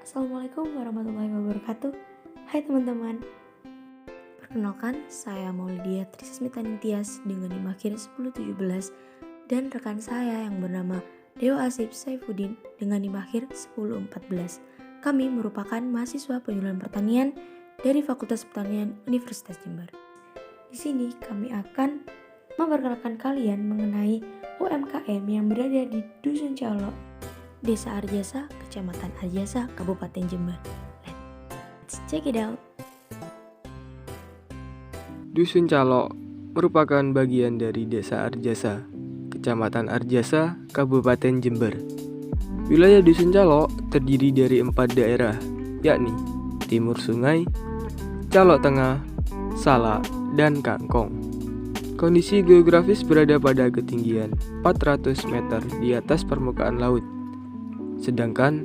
Assalamualaikum warahmatullahi wabarakatuh. Hai teman-teman. Perkenalkan, saya Maulidia Trisasmita Ningtyas dengan NIM akhir 1017 dan rekan saya yang bernama Dewa Asif Saifuddin dengan NIM akhir 1014. Kami merupakan mahasiswa penyuluhan pertanian dari Fakultas Pertanian Universitas Jember. Di sini kami akan memperkenalkan kalian mengenai UMKM yang berada di Dusun Calo, Desa Arjasa, Kecamatan Arjasa, Kabupaten Jember. Let's check it out. Dusun Calo merupakan bagian dari Desa Arjasa, Kecamatan Arjasa, Kabupaten Jember. Wilayah Dusun Calo terdiri dari 4 daerah, yakni Timur Sungai, Calo Tengah, Salak, dan Kangkong. Kondisi geografis berada pada ketinggian 400 meter di atas permukaan laut. Sedangkan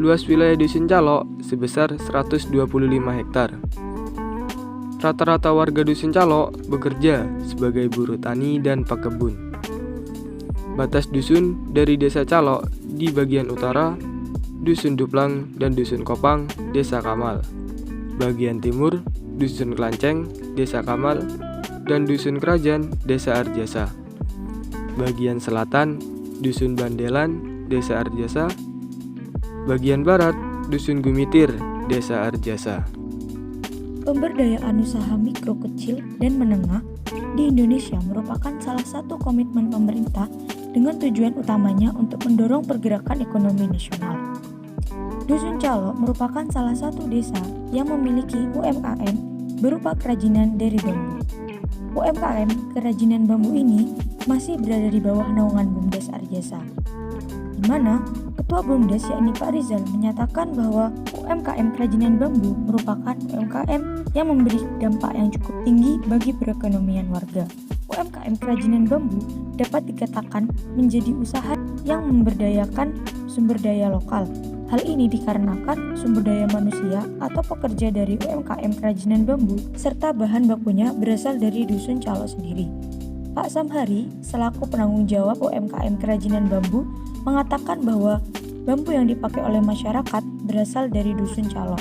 luas wilayah Dusun Calo sebesar 125 hektar. Rata-rata warga Dusun Calo bekerja sebagai buruh tani dan pekebun. Batas dusun dari Desa Calo di bagian utara, Dusun Duplang dan Dusun Kopang, Desa Kamal. Bagian timur, Dusun Klanceng, Desa Kamal, dan Dusun Kerajaan, Desa Arjasa. Bagian selatan, Dusun Bandelan, Desa Arjasa. Bagian barat, Dusun Gumitir, Desa Arjasa. Pemberdayaan usaha mikro, kecil, dan menengah di Indonesia merupakan salah satu komitmen pemerintah dengan tujuan utamanya untuk mendorong pergerakan ekonomi nasional. Dusun Calo merupakan salah satu desa yang memiliki UMKM berupa kerajinan dari bambu. UMKM kerajinan bambu ini masih berada di bawah naungan BUMDes Arjasa, di mana Ketua BUMDes yakni Pak Rizal menyatakan bahwa UMKM kerajinan bambu merupakan UMKM yang memberi dampak yang cukup tinggi bagi perekonomian warga. UMKM kerajinan bambu dapat dikatakan menjadi usaha yang memberdayakan sumber daya lokal. Hal ini dikarenakan sumber daya manusia atau pekerja dari UMKM kerajinan bambu serta bahan bakunya berasal dari Dusun Calo sendiri. Pak Samhari, selaku penanggung jawab UMKM kerajinan bambu, mengatakan bahwa bambu yang dipakai oleh masyarakat berasal dari Dusun Calo.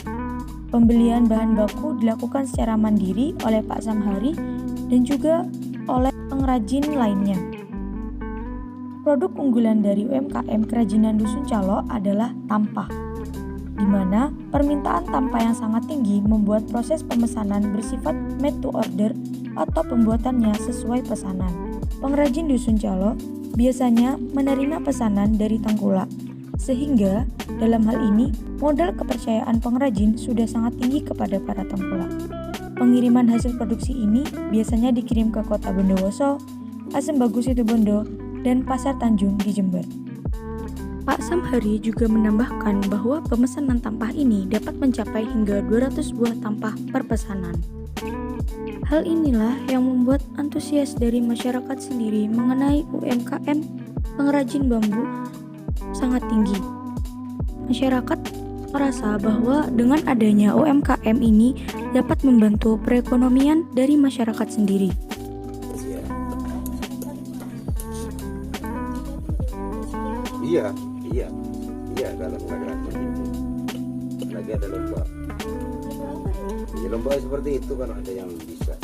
Pembelian bahan baku dilakukan secara mandiri oleh Pak Samhari dan juga oleh pengrajin lainnya. Produk unggulan dari UMKM kerajinan Dusun Calo adalah tampah, di mana permintaan tampah yang sangat tinggi membuat proses pemesanan bersifat made to order atau pembuatannya sesuai pesanan. Pengrajin Dusun Calo biasanya menerima pesanan dari tengkulak, sehingga dalam hal ini modal kepercayaan pengrajin sudah sangat tinggi kepada para tengkulak. Pengiriman hasil produksi ini biasanya dikirim ke Kota Bondowoso, Asem Bagus Situbondo, dan Pasar Tanjung di Jember. Pak Samhari juga menambahkan bahwa pemesanan tampah ini dapat mencapai hingga 200 buah tampah per pesanan. Hal inilah yang membuat antusias dari masyarakat sendiri mengenai UMKM pengrajin bambu sangat tinggi. Masyarakat merasa bahwa dengan adanya UMKM ini dapat membantu perekonomian dari masyarakat sendiri. Iya dalam gerakan itu lagi ada lomba. Ya, lomba seperti itu kan ada yang bisa.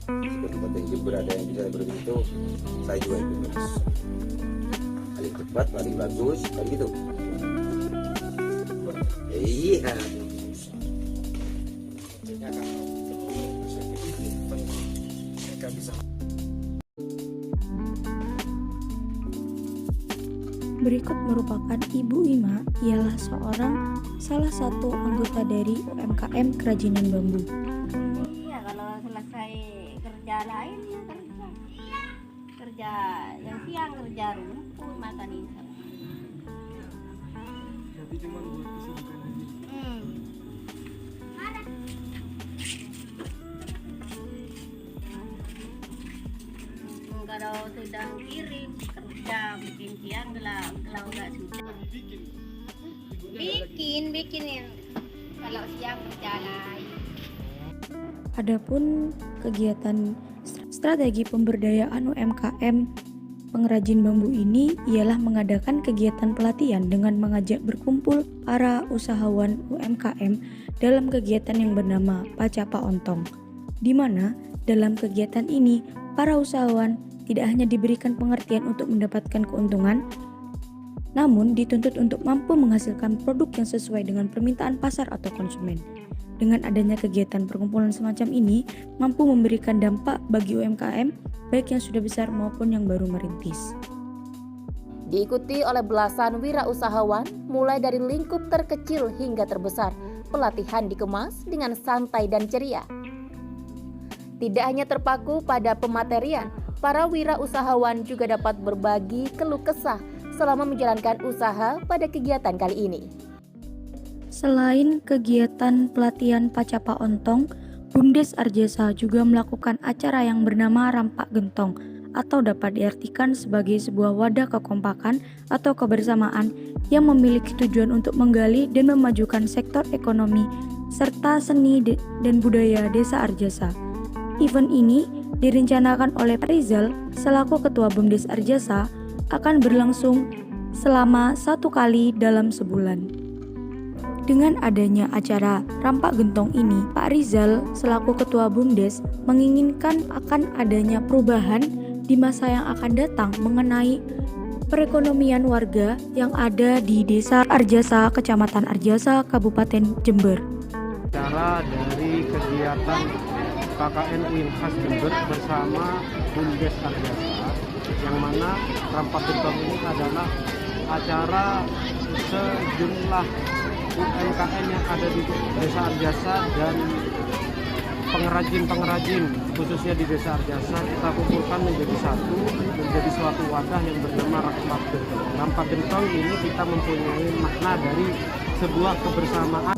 Seperti Kabupaten Jember ada yang bisa seperti itu. Saya juga ikut. Paling cepat, paling bagus, kayak gitu. Iya. Berikut merupakan Ibu Ima, ialah salah satu anggota dari UMKM kerajinan bambu. Iya, kalau selesai kerja lain ya kerja yang siang kerja rumput makan insap. Jadi cuma buat kesibukan aja. Kalau sudah kirim kerja bikin siang kalau nggak sudah bikin yang kalau siang kerja lain. Adapun kegiatan strategi pemberdayaan UMKM pengrajin bambu ini ialah mengadakan kegiatan pelatihan dengan mengajak berkumpul para usahawan UMKM dalam kegiatan yang bernama Pacapa Ontong, di mana dalam kegiatan ini para usahawan tidak hanya diberikan pengertian untuk mendapatkan keuntungan, namun dituntut untuk mampu menghasilkan produk yang sesuai dengan permintaan pasar atau konsumen. Dengan adanya kegiatan perkumpulan semacam ini, mampu memberikan dampak bagi UMKM, baik yang sudah besar maupun yang baru merintis. Diikuti oleh belasan wirausahawan, mulai dari lingkup terkecil hingga terbesar, pelatihan dikemas dengan santai dan ceria. Tidak hanya terpaku pada pematerian, para wirausahawan juga dapat berbagi keluh kesah selama menjalankan usaha pada kegiatan kali ini. Selain kegiatan pelatihan Pacapa Ontong, Bumdes Arjasa juga melakukan acara yang bernama Rampak Gentong atau dapat diartikan sebagai sebuah wadah kekompakan atau kebersamaan yang memiliki tujuan untuk menggali dan memajukan sektor ekonomi serta seni dan budaya Desa Arjasa. Event ini direncanakan oleh Pak Rizal selaku Ketua Bumdes Arjasa akan berlangsung selama 1 kali dalam sebulan. Dengan adanya acara Rampak Gentong ini, Pak Rizal selaku Ketua Bumdes menginginkan akan adanya perubahan di masa yang akan datang mengenai perekonomian warga yang ada di Desa Arjasa, Kecamatan Arjasa, Kabupaten Jember. Cara dari kegiatan KKN Winhas Jember bersama Bumdes Arjasa, yang mana Rampak Gentong ini adalah acara sejumlah UMKM yang ada di Desa Arjasa dan pengrajin-pengrajin khususnya di Desa Arjasa kita kumpulkan menjadi satu, menjadi suatu wadah yang bernama Rampak Gentong. Rampak Gentong ini kita mempunyai makna dari sebuah kebersamaan